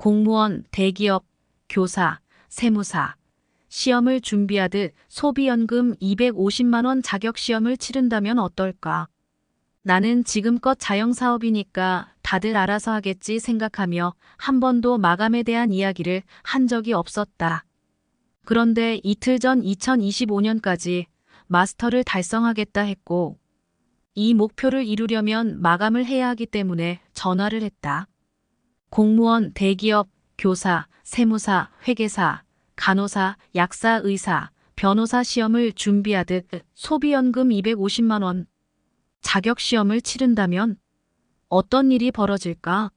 공무원, 대기업, 교사, 세무사, 시험을 준비하듯 소비연금 250만 원 자격시험을 치른다면 어떨까? 나는 지금껏 자영사업이니까 다들 알아서 하겠지 생각하며 한 번도 마감에 대한 이야기를 한 적이 없었다. 그런데 이틀 전 2025년까지 마스터를 달성하겠다 했고, 이 목표를 이루려면 마감을 해야 하기 때문에 전화를 했다. 공무원, 대기업, 교사, 세무사, 회계사, 간호사, 약사, 의사, 변호사 시험을 준비하듯 소비연금 250만 원, 자격시험을 치른다면 어떤 일이 벌어질까?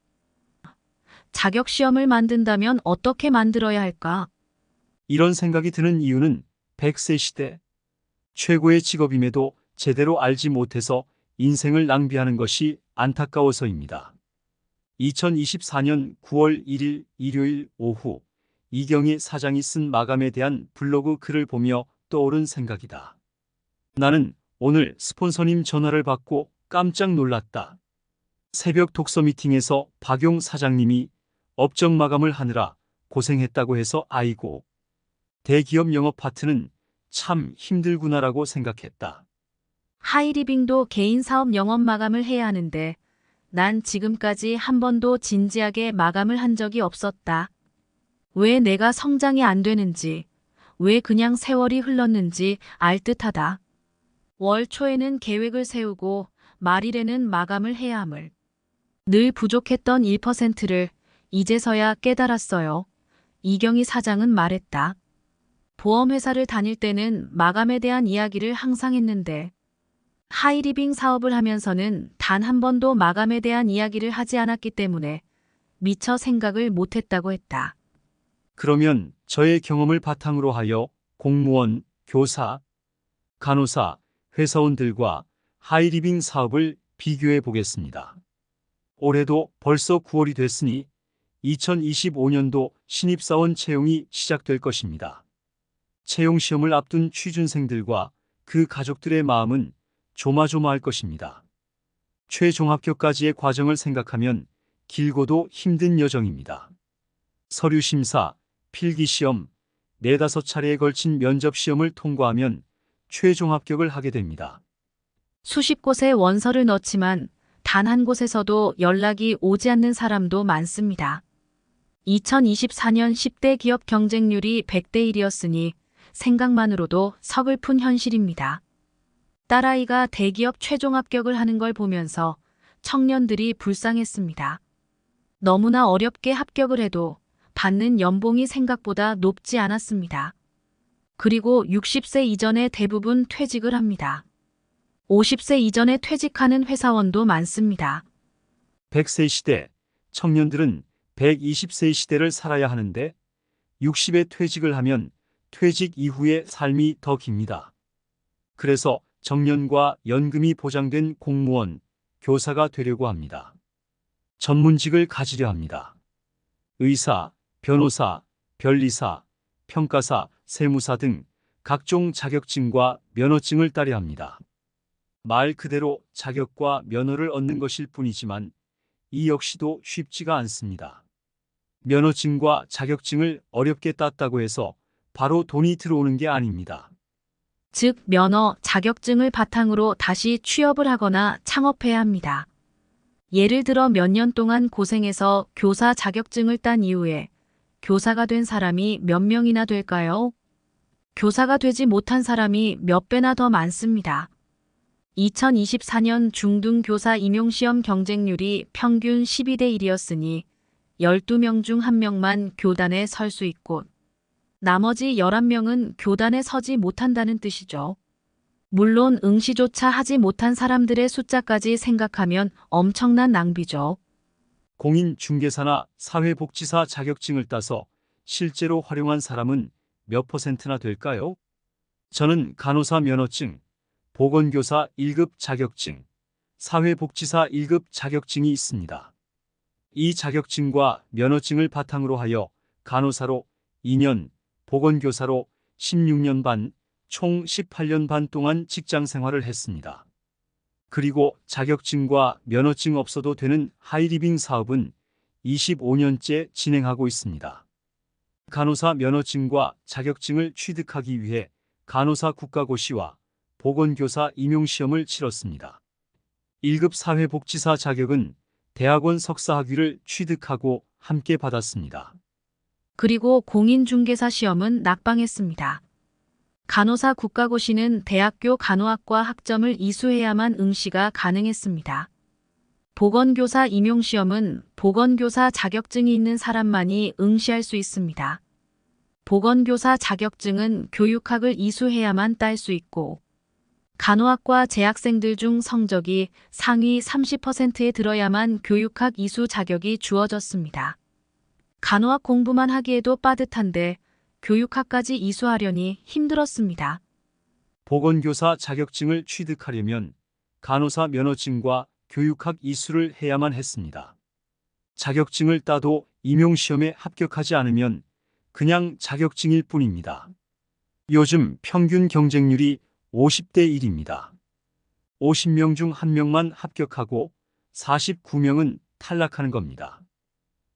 자격시험을 만든다면 어떻게 만들어야 할까? 이런 생각이 드는 이유는 100세 시대 최고의 직업임에도 제대로 알지 못해서 인생을 낭비하는 것이 안타까워서입니다. 2024년 9월 1일 일요일 오후 이경희 사장이 쓴 마감에 대한 블로그 글을 보며 떠오른 생각이다. 나는 오늘 스폰서님 전화를 받고 깜짝 놀랐다. 새벽 독서 미팅에서 박용 사장님이 업적 마감을 하느라 고생했다고 해서 아이고, 대기업 영업 파트는 참 힘들구나라고 생각했다. 하이리빙도 개인 사업 영업 마감을 해야 하는데 난 지금까지 한 번도 진지하게 마감을 한 적이 없었다. 왜 내가 성장이 안 되는지, 왜 그냥 세월이 흘렀는지 알 듯하다. 월 초에는 계획을 세우고 말일에는 마감을 해야 함을. 늘 부족했던 1%를 이제서야 깨달았어요. 이경희 사장은 말했다. 보험회사를 다닐 때는 마감에 대한 이야기를 항상 했는데 하이리빙 사업을 하면서는 단 한 번도 마감에 대한 이야기를 하지 않았기 때문에 미처 생각을 못했다고 했다. 그러면 저의 경험을 바탕으로 하여 공무원, 교사, 간호사, 회사원들과 하이리빙 사업을 비교해 보겠습니다. 올해도 벌써 9월이 됐으니 2025년도 신입사원 채용이 시작될 것입니다. 채용 시험을 앞둔 취준생들과 그 가족들의 마음은 조마조마할 것입니다. 최종 합격까지의 과정을 생각하면 길고도 힘든 여정입니다. 서류 심사, 필기시험, 4~5차례에 걸친 면접시험을 통과하면 최종 합격을 하게 됩니다. 수십 곳에 원서를 넣지만 단 한 곳에서도 연락이 오지 않는 사람도 많습니다. 2024년 10대 기업 경쟁률이 100대 1이었으니 생각만으로도 서글픈 현실입니다. 딸아이가 대기업 최종 합격을 하는 걸 보면서 청년들이 불쌍했습니다. 너무나 어렵게 합격을 해도 받는 연봉이 생각보다 높지 않았습니다. 그리고 60세 이전에 대부분 퇴직을 합니다. 50세 이전에 퇴직하는 회사원도 많습니다. 100세 시대, 청년들은 120세의 시대를 살아야 하는데 60에 퇴직을 하면 퇴직 이후의 삶이 더 깁니다. 그래서 정년과 연금이 보장된 공무원, 교사가 되려고 합니다. 전문직을 가지려 합니다. 의사, 변호사, 변리사, 평가사, 세무사 등 각종 자격증과 면허증을 따려 합니다. 말 그대로 자격과 면허를 얻는 것일 뿐이지만 이 역시도 쉽지가 않습니다. 면허증과 자격증을 어렵게 땄다고 해서 바로 돈이 들어오는 게 아닙니다. 즉, 면허, 자격증을 바탕으로 다시 취업을 하거나 창업해야 합니다. 예를 들어 몇 년 동안 고생해서 교사 자격증을 딴 이후에 교사가 된 사람이 몇 명이나 될까요? 교사가 되지 못한 사람이 몇 배나 더 많습니다. 2024년 중등교사 임용시험 경쟁률이 평균 12대 1이었으니 12명 중 1명만 교단에 설 수 있고 나머지 11명은 교단에 서지 못한다는 뜻이죠. 물론 응시조차 하지 못한 사람들의 숫자까지 생각하면 엄청난 낭비죠. 공인중개사나 사회복지사 자격증을 따서 실제로 활용한 사람은 몇 %나 될까요? 저는 간호사 면허증, 보건교사 1급 자격증, 사회복지사 1급 자격증이 있습니다. 이 자격증과 면허증을 바탕으로 하여 간호사로 2년, 보건교사로 16년 반, 총 18년 반 동안 직장 생활을 했습니다. 그리고 자격증과 면허증 없어도 되는 하이리빙 사업은 25년째 진행하고 있습니다. 간호사 면허증과 자격증을 취득하기 위해 간호사 국가고시와 보건교사 임용시험을 치렀습니다. 1급 사회복지사 자격은 대학원 석사학위를 취득하고 함께 받았습니다. 그리고 공인중개사 시험은 낙방했습니다. 간호사 국가고시는 대학교 간호학과 학점을 이수해야만 응시가 가능했습니다. 보건교사 임용시험은 보건교사 자격증이 있는 사람만이 응시할 수 있습니다. 보건교사 자격증은 교육학을 이수해야만 딸 수 있고, 간호학과 재학생들 중 성적이 상위 30%에 들어야만 교육학 이수 자격이 주어졌습니다. 간호학 공부만 하기에도 빠듯한데 교육학까지 이수하려니 힘들었습니다. 보건교사 자격증을 취득하려면 간호사 면허증과 교육학 이수를 해야만 했습니다. 자격증을 따도 임용시험에 합격하지 않으면 그냥 자격증일 뿐입니다. 요즘 평균 경쟁률이 50대 1입니다. 50명 중 1명만 합격하고 49명은 탈락하는 겁니다.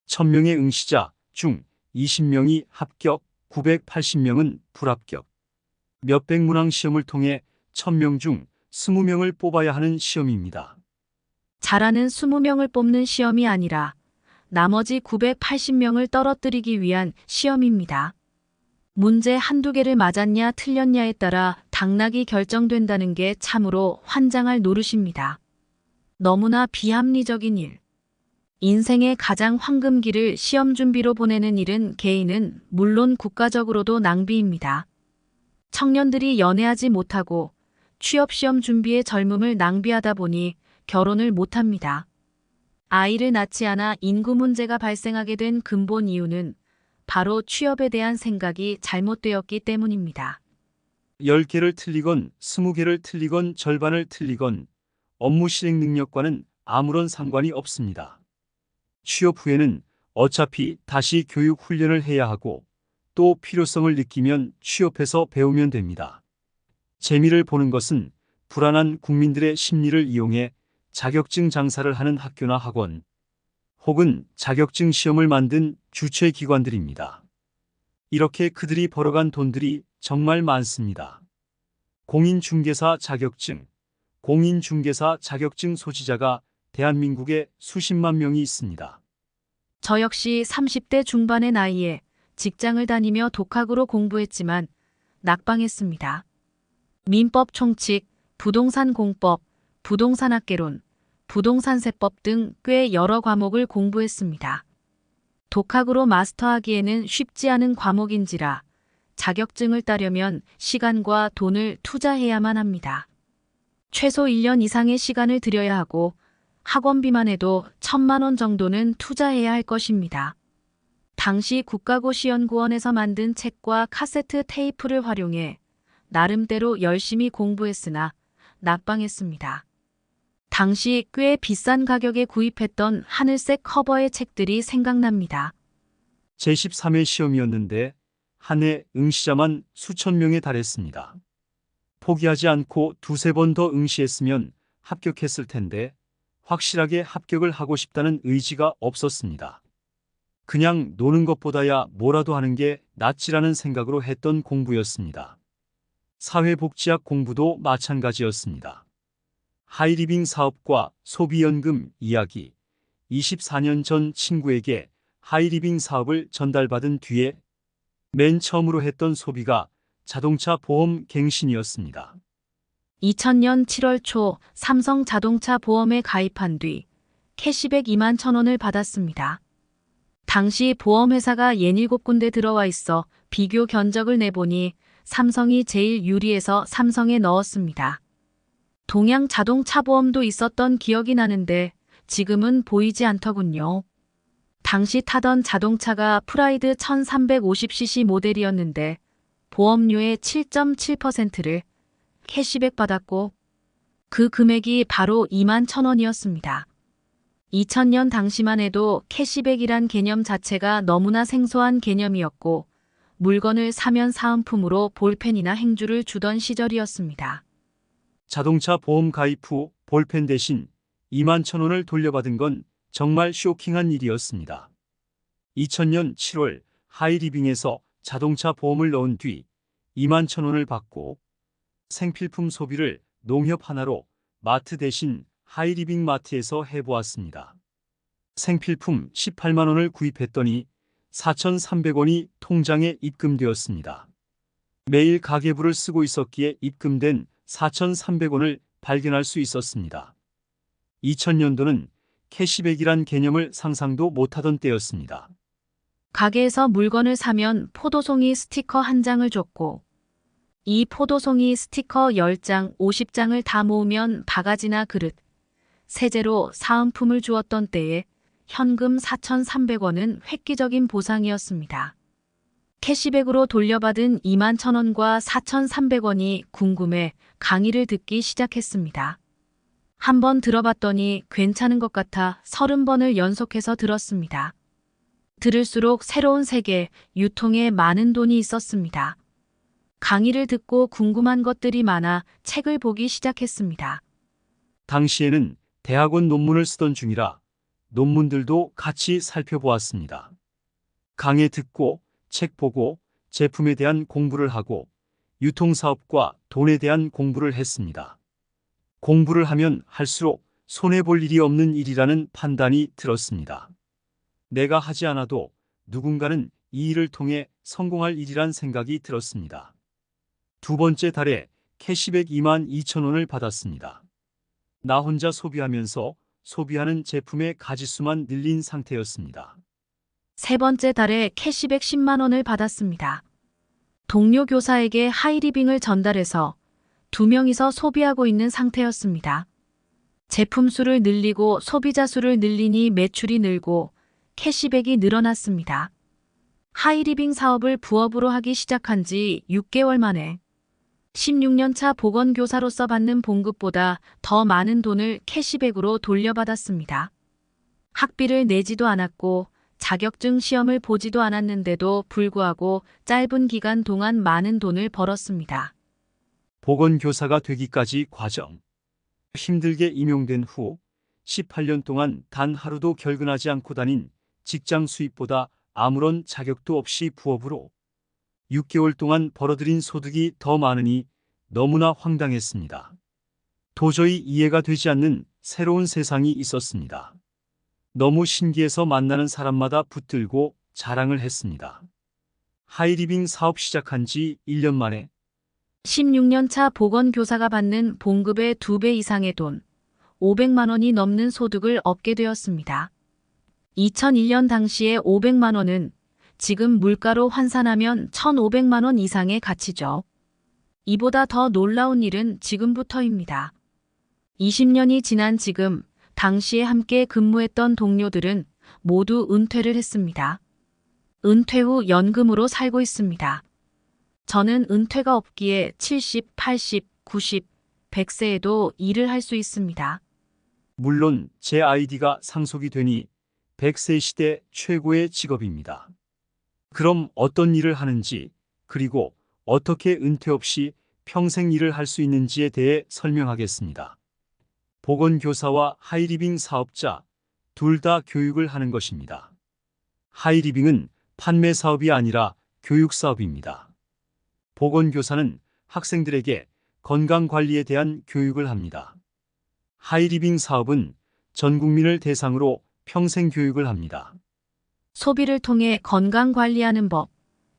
1000명의 응시자 중 20명이 합격, 980명은 불합격. 몇백 문항 시험을 통해 1000명 중 20명을 뽑아야 하는 시험입니다. 잘하는 20명을 뽑는 시험이 아니라 나머지 980명을 떨어뜨리기 위한 시험입니다. 문제 한두 개를 맞았냐 틀렸냐에 따라 당락이 결정된다는 게 참으로 환장할 노릇입니다. 너무나 비합리적인 일. 인생의 가장 황금기를 시험 준비로 보내는 일은 개인은 물론 국가적으로도 낭비입니다. 청년들이 연애하지 못하고 취업시험 준비에 젊음을 낭비하다 보니 결혼을 못합니다. 아이를 낳지 않아 인구 문제가 발생하게 된 근본 이유는 바로 취업에 대한 생각이 잘못되었기 때문입니다. 10개를 틀리건 20개를 틀리건 절반을 틀리건 업무 실행 능력과는 아무런 상관이 없습니다. 취업 후에는 어차피 다시 교육 훈련을 해야 하고 또 필요성을 느끼면 취업해서 배우면 됩니다. 재미를 보는 것은 불안한 국민들의 심리를 이용해 자격증 장사를 하는 학교나 학원, 혹은 자격증 시험을 만든 주최 기관들입니다. 이렇게 그들이 벌어간 돈들이 정말 많습니다. 공인중개사 자격증, 공인중개사 자격증 소지자가 대한민국에 수십만 명이 있습니다. 저 역시 30대 중반의 나이에 직장을 다니며 독학으로 공부했지만 낙방했습니다. 민법 총칙, 부동산 공법, 부동산학개론, 부동산세법 등 꽤 여러 과목을 공부했습니다. 독학으로 마스터하기에는 쉽지 않은 과목인지라 자격증을 따려면 시간과 돈을 투자해야만 합니다. 최소 1년 이상의 시간을 들여야 하고 학원비만 해도 1,000만 원 정도는 투자해야 할 것입니다. 당시 국가고시연구원에서 만든 책과 카세트 테이프를 활용해 나름대로 열심히 공부했으나 낙방했습니다. 당시 꽤 비싼 가격에 구입했던 하늘색 커버의 책들이 생각납니다. 제13회 시험이었는데 한 해 응시자만 수천 명에 달했습니다. 포기하지 않고 두세 번 더 응시했으면 합격했을 텐데 확실하게 합격을 하고 싶다는 의지가 없었습니다. 그냥 노는 것보다야 뭐라도 하는 게 낫지라는 생각으로 했던 공부였습니다. 사회복지학 공부도 마찬가지였습니다. 하이리빙 사업과 소비연금 이야기. 24년 전 친구에게 하이리빙 사업을 전달받은 뒤에 맨 처음으로 했던 소비가 자동차 보험 갱신이었습니다. 2000년 7월 초 삼성 자동차 보험에 가입한 뒤 캐시백 2만 1,000원을 받았습니다. 당시 보험회사가 67군데 들어와 있어 비교 견적을 내보니 삼성이 제일 유리해서 삼성에 넣었습니다. 동양 자동차 보험도 있었던 기억이 나는데 지금은 보이지 않더군요. 당시 타던 자동차가 프라이드 1350cc 모델이었는데 보험료의 7.7%를 캐시백 받았고 그 금액이 바로 2만 1,000원이었습니다. 2000년 당시만 해도 캐시백이란 개념 자체가 너무나 생소한 개념이었고 물건을 사면 사은품으로 볼펜이나 행주를 주던 시절이었습니다. 자동차 보험 가입 후 볼펜 대신 2만 1,000원을 돌려받은 건 정말 쇼킹한 일이었습니다. 2000년 7월 하이리빙에서 자동차 보험을 넣은 뒤 21,000원을 받고 생필품 소비를 농협 하나로 마트 대신 하이리빙 마트에서 해보았습니다. 생필품 18만 원을 구입했더니 4,300원이 통장에 입금되었습니다. 매일 가계부를 쓰고 있었기에 입금된 4,300원을 발견할 수 있었습니다. 2000년도는 캐시백이란 개념을 상상도 못하던 때였습니다. 가게에서 물건을 사면 포도송이 스티커 한 장을 줬고 이 포도송이 스티커 10장, 50장을 다 모으면 바가지나 그릇, 세제로 사은품을 주었던 때에 현금 4,300원은 획기적인 보상이었습니다. 캐시백으로 돌려받은 21,000원과 4,300원이 궁금해 강의를 듣기 시작했습니다. 한 번 들어봤더니 괜찮은 것 같아 30번을 연속해서 들었습니다. 들을수록 새로운 세계, 유통에 많은 돈이 있었습니다. 강의를 듣고 궁금한 것들이 많아 책을 보기 시작했습니다. 당시에는 대학원 논문을 쓰던 중이라 논문들도 같이 살펴보았습니다. 강의 듣고 책 보고 제품에 대한 공부를 하고 유통사업과 돈에 대한 공부를 했습니다. 공부를 하면 할수록 손해볼 일이 없는 일이라는 판단이 들었습니다. 내가 하지 않아도 누군가는 이 일을 통해 성공할 일이란 생각이 들었습니다. 두 번째 달에 캐시백 22,000원을 받았습니다. 나 혼자 소비하면서 소비하는 제품의 가지수만 늘린 상태였습니다. 세 번째 달에 캐시백 10만 원을 받았습니다. 동료 교사에게 하이리빙을 전달해서 2명이서 소비하고 있는 상태였습니다. 제품 수를 늘리고 소비자 수를 늘리니 매출이 늘고 캐시백이 늘어났습니다. 하이리빙 사업을 부업으로 하기 시작한 지 6개월 만에 16년차 보건교사로서 받는 봉급보다 더 많은 돈을 캐시백으로 돌려받았습니다. 학비를 내지도 않았고 자격증 시험을 보지도 않았는데도 불구하고 짧은 기간 동안 많은 돈을 벌었습니다. 보건교사가 되기까지 과정. 힘들게 임용된 후 18년 동안 단 하루도 결근하지 않고 다닌 직장 수입보다 아무런 자격도 없이 부업으로 6개월 동안 벌어들인 소득이 더 많으니 너무나 황당했습니다. 도저히 이해가 되지 않는 새로운 세상이 있었습니다. 너무 신기해서 만나는 사람마다 붙들고 자랑을 했습니다. 하이리빙 사업 시작한 지 1년 만에 16년차 보건교사가 받는 봉급의 2배 이상의 돈, 500만 원이 넘는 소득을 얻게 되었습니다. 2001년 당시의 500만 원은 지금 물가로 환산하면 1,500만 원 이상의 가치죠. 이보다 더 놀라운 일은 지금부터입니다. 20년이 지난 지금, 당시에 함께 근무했던 동료들은 모두 은퇴를 했습니다. 은퇴 후 연금으로 살고 있습니다. 저는 은퇴가 없기에 70, 80, 90, 100세에도 일을 할 수 있습니다. 물론 제 아이디가 상속이 되니 100세 시대 최고의 직업입니다. 그럼 어떤 일을 하는지, 그리고 어떻게 은퇴 없이 평생 일을 할 수 있는지에 대해 설명하겠습니다. 보건교사와 하이리빙 사업자, 둘 다 교육을 하는 것입니다. 하이리빙은 판매 사업이 아니라 교육 사업입니다. 보건교사는 학생들에게 건강관리에 대한 교육을 합니다. 하이리빙 사업은 전 국민을 대상으로 평생 교육을 합니다. 소비를 통해 건강 관리하는 법,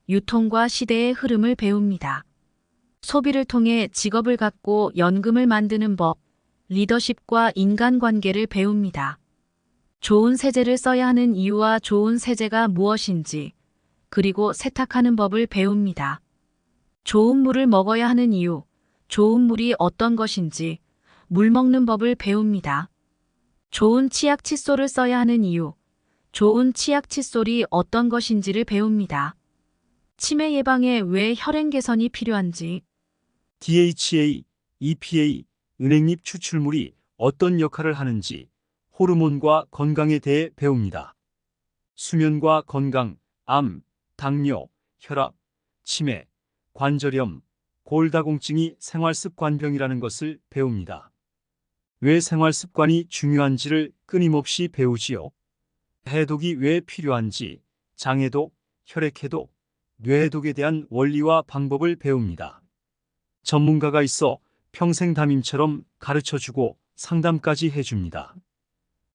유통과 시대의 흐름을 배웁니다. 소비를 통해 직업을 갖고 연금을 만드는 법, 리더십과 인간관계를 배웁니다. 좋은 세제를 써야 하는 이유와 좋은 세제가 무엇인지, 그리고 세탁하는 법을 배웁니다. 좋은 물을 먹어야 하는 이유, 좋은 물이 어떤 것인지, 물 먹는 법을 배웁니다. 좋은 치약 칫솔을 써야 하는 이유, 좋은 치약 칫솔이 어떤 것인지를 배웁니다. 치매 예방에 왜 혈행 개선이 필요한지, DHA, EPA, 은행잎 추출물이 어떤 역할을 하는지, 호르몬과 건강에 대해 배웁니다. 수면과 건강, 암, 당뇨, 혈압, 치매, 관절염, 골다공증이 생활습관병이라는 것을 배웁니다. 왜 생활 습관이 중요한지를 끊임없이 배우지요. 해독이 왜 필요한지, 장해독, 혈액해독, 뇌해독에 대한 원리와 방법을 배웁니다. 전문가가 있어 평생 담임처럼 가르쳐주고 상담까지 해줍니다.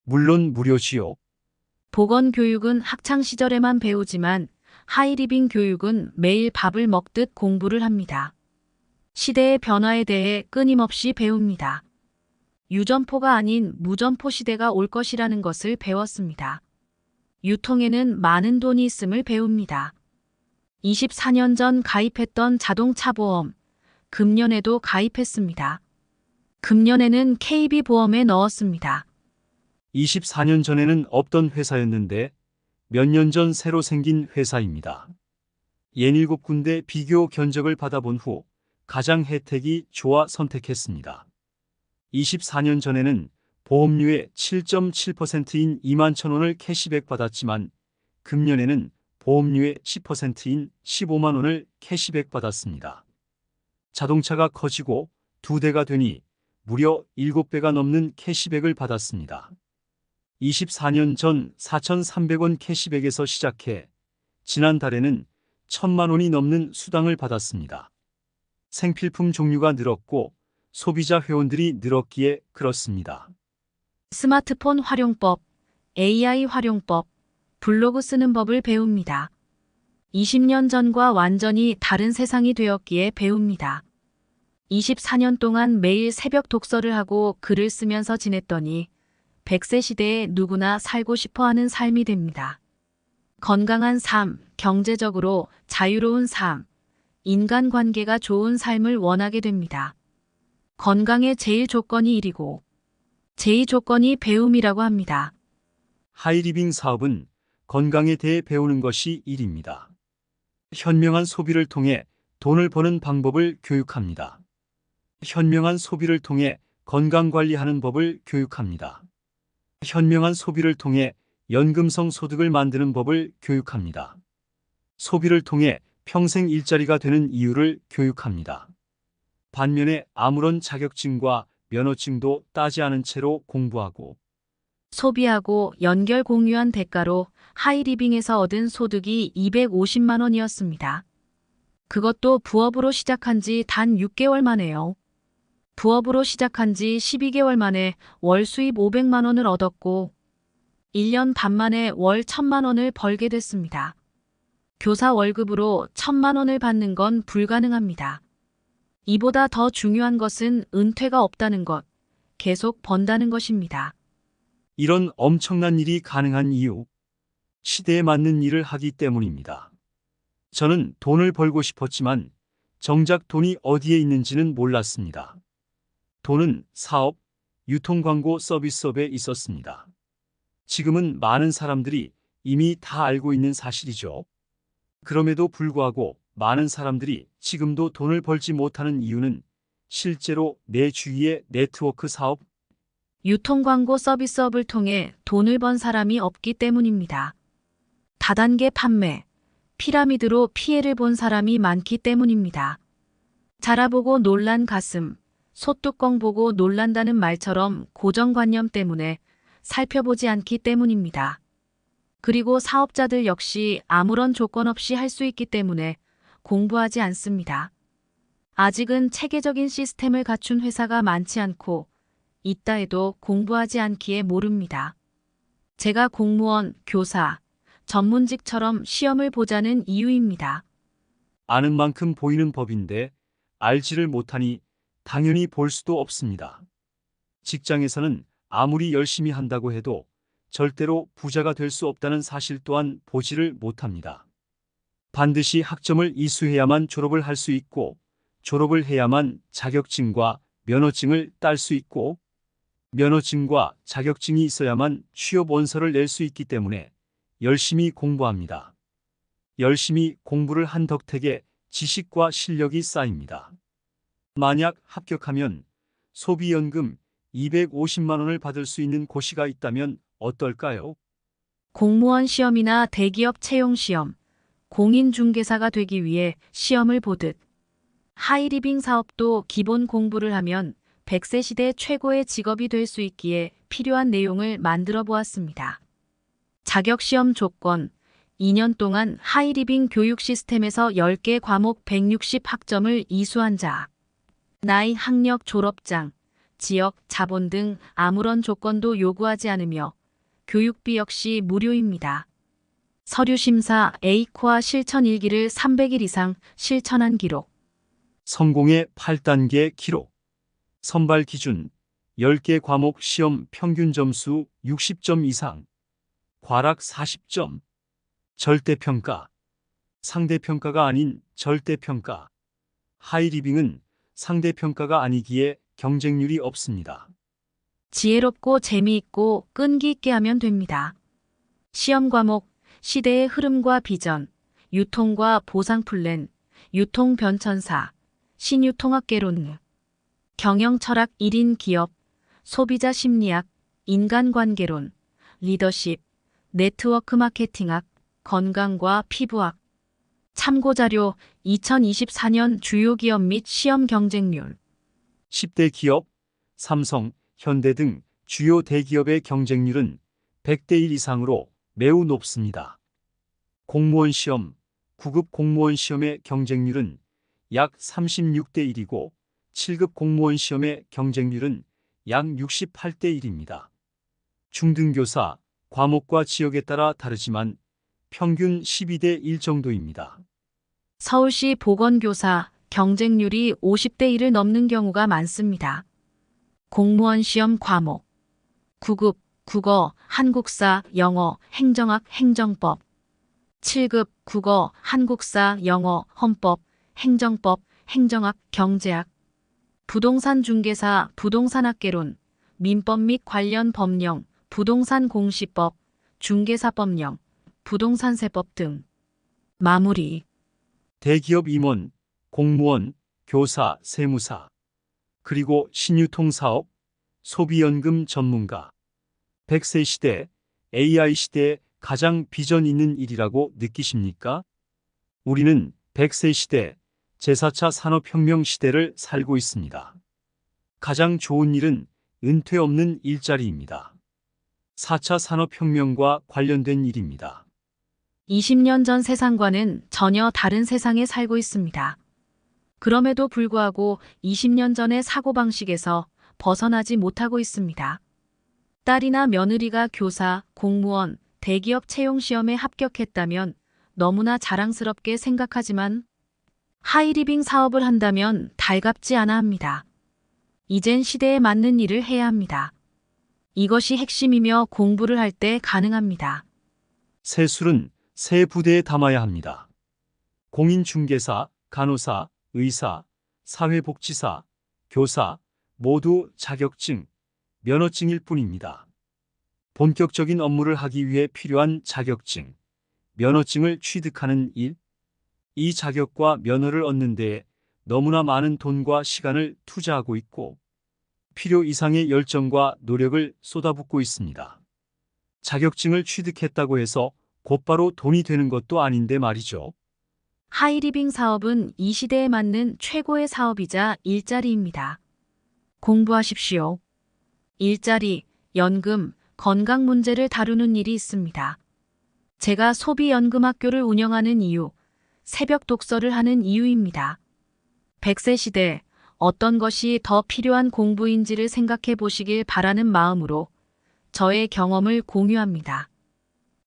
물론 무료지요. 보건교육은 학창시절에만 배우지만 하이리빙 교육은 매일 밥을 먹듯 공부를 합니다. 시대의 변화에 대해 끊임없이 배웁니다. 유전포가 아닌 무전포 시대가 올 것이라는 것을 배웠습니다. 유통에는 많은 돈이 있음을 배웁니다. 24년 전 가입했던 자동차 보험, 금년에도 가입했습니다. 금년에는 KB보험에 넣었습니다. 24년 전에는 없던 회사였는데 몇 년 전 새로 생긴 회사입니다. 67군데 비교 견적을 받아본 후 가장 혜택이 좋아 선택했습니다. 24년 전에는 보험료의 7.7%인 2만 1,000원을 캐시백 받았지만 금년에는 보험료의 10%인 15만 원을 캐시백 받았습니다. 자동차가 커지고 2대가 되니 무려 7배가 넘는 캐시백을 받았습니다. 24년 전 4,300원 캐시백에서 시작해 지난달에는 1,000만 원이 넘는 수당을 받았습니다. 생필품 종류가 늘었고 소비자 회원들이 늘었기에 그렇습니다. 스마트폰 활용법, AI 활용법, 블로그 쓰는 법을 배웁니다. 20년 전과 완전히 다른 세상이 되었기에 배웁니다. 24년 동안 매일 새벽 독서를 하고 글을 쓰면서 지냈더니 100세 시대에 누구나 살고 싶어 하는 삶이 됩니다. 건강한 삶, 경제적으로 자유로운 삶, 인간관계가 좋은 삶을 원하게 됩니다. 건강의 제일 조건이 1이고 제2 조건이 배움이라고 합니다. 하이리빙 사업은 건강에 대해 배우는 것이 1입니다. 현명한 소비를 통해 돈을 버는 방법을 교육합니다. 현명한 소비를 통해 건강 관리하는 법을 교육합니다. 현명한 소비를 통해 연금성 소득을 만드는 법을 교육합니다. 소비를 통해 평생 일자리가 되는 이유를 교육합니다. 반면에 아무런 자격증과 면허증도 따지 않은 채로 공부하고 소비하고 연결 공유한 대가로 하이리빙에서 얻은 소득이 250만 원이었습니다. 그것도 부업으로 시작한 지 단 6개월 만에요. 부업으로 시작한 지 12개월 만에 월 수입 500만 원을 얻었고 1년 반 만에 월 1,000만 원을 벌게 됐습니다. 교사 월급으로 1,000만 원을 받는 건 불가능합니다. 이보다 더 중요한 것은 은퇴가 없다는 것, 계속 번다는 것입니다. 이런 엄청난 일이 가능한 이유, 시대에 맞는 일을 하기 때문입니다. 저는 돈을 벌고 싶었지만 정작 돈이 어디에 있는지는 몰랐습니다. 돈은 사업, 유통광고 서비스업에 있었습니다. 지금은 많은 사람들이 이미 다 알고 있는 사실이죠. 그럼에도 불구하고 많은 사람들이 지금도 돈을 벌지 못하는 이유는 실제로 내 주위에 네트워크 사업, 유통광고 서비스업을 통해 돈을 번 사람이 없기 때문입니다. 다단계 판매, 피라미드로 피해를 본 사람이 많기 때문입니다. 자라보고 놀란 가슴, 소뚜껑 보고 놀란다는 말처럼 고정관념 때문에 살펴보지 않기 때문입니다. 그리고 사업자들 역시 아무런 조건 없이 할 수 있기 때문에 공부하지 않습니다. 아직은 체계적인 시스템을 갖춘 회사가 많지 않고 있다 해도 공부하지 않기에 모릅니다. 제가 공무원, 교사, 전문직처럼 시험을 보자는 이유입니다. 아는 만큼 보이는 법인데 알지를 못하니 당연히 볼 수도 없습니다. 직장에서는 아무리 열심히 한다고 해도 절대로 부자가 될 수 없다는 사실 또한 보지를 못합니다. 반드시 학점을 이수해야만 졸업을 할 수 있고 졸업을 해야만 자격증과 면허증을 딸 수 있고 면허증과 자격증이 있어야만 취업 원서를 낼 수 있기 때문에 열심히 공부합니다. 열심히 공부를 한 덕택에 지식과 실력이 쌓입니다. 만약 합격하면 소비연금 250만 원을 받을 수 있는 고시가 있다면 어떨까요? 공무원 시험이나 대기업 채용 시험, 공인중개사가 되기 위해 시험을 보듯 하이리빙 사업도 기본 공부를 하면 100세 시대 최고의 직업이 될 수 있기에 필요한 내용을 만들어 보았습니다. 자격시험 조건: 2년 동안 하이리빙 교육 시스템에서 10개 과목 160학점을 이수한 자. 나이, 학력, 졸업장, 지역, 자본 등 아무런 조건도 요구하지 않으며 교육비 역시 무료입니다. 서류 심사: A코아 실천 일기를 300일 이상 실천한 기록. 성공의 8단계 기록. 선발 기준: 10개 과목 시험 평균 점수 60점 이상. 과락 40점. 절대평가. 상대평가가 아닌 절대평가. 하이리빙은 상대평가가 아니기에 경쟁률이 없습니다. 지혜롭고 재미있고 끈기 있게 하면 됩니다. 시험 과목: 시대의 흐름과 비전, 유통과 보상 플랜, 유통 변천사, 신유통학개론, 경영 철학 1인 기업, 소비자 심리학, 인간관계론, 리더십, 네트워크 마케팅학, 건강과 피부학. 참고자료: 2024년 주요 기업 및 시험 경쟁률. 10대 기업, 삼성, 현대 등 주요 대기업의 경쟁률은 100대 1 이상으로 매우 높습니다. 공무원 시험, 9급 공무원 시험의 경쟁률은 약 36대 1이고 7급 공무원 시험의 경쟁률은 약 68대 1입니다. 중등교사, 과목과 지역에 따라 다르지만 평균 12대 1 정도입니다. 서울시 보건교사 경쟁률이 50대 1을 넘는 경우가 많습니다. 공무원 시험 과목: 9급 국어, 한국사, 영어, 행정학, 행정법. 7급 국어, 한국사, 영어, 헌법, 행정법, 행정학, 경제학. 부동산 중개사, 부동산학개론, 민법 및 관련 법령, 부동산 공시법, 중개사법령, 부동산세법 등. 마무리. 대기업 임원, 공무원, 교사, 세무사, 그리고 신유통사업, 소비연금 전문가. 100세 시대, AI 시대에 가장 비전 있는 일이라고 느끼십니까? 우리는 100세 시대, 제4차 산업혁명 시대를 살고 있습니다. 가장 좋은 일은 은퇴 없는 일자리입니다. 4차 산업혁명과 관련된 일입니다. 20년 전 세상과는 전혀 다른 세상에 살고 있습니다. 그럼에도 불구하고 20년 전의 사고방식에서 벗어나지 못하고 있습니다. 딸이나 며느리가 교사, 공무원, 대기업 채용시험에 합격했다면 너무나 자랑스럽게 생각하지만 하이리빙 사업을 한다면 달갑지 않아 합니다. 이젠 시대에 맞는 일을 해야 합니다. 이것이 핵심이며 공부를 할 때 가능합니다. 새 술은 새 부대에 담아야 합니다. 공인중개사, 간호사, 의사, 사회복지사, 교사 모두 자격증, 면허증일 뿐입니다. 본격적인 업무를 하기 위해 필요한 자격증, 면허증을 취득하는 일. 이 자격과 면허를 얻는 데에 너무나 많은 돈과 시간을 투자하고 있고 필요 이상의 열정과 노력을 쏟아붓고 있습니다. 자격증을 취득했다고 해서 곧바로 돈이 되는 것도 아닌데 말이죠. 하이리빙 사업은 이 시대에 맞는 최고의 사업이자 일자리입니다. 공부하십시오. 일자리, 연금, 건강 문제를 다루는 일이 있습니다. 제가 소비연금학교를 운영하는 이유, 새벽 독서를 하는 이유입니다. 100세 시대, 어떤 것이 더 필요한 공부인지를 생각해 보시길 바라는 마음으로 저의 경험을 공유합니다.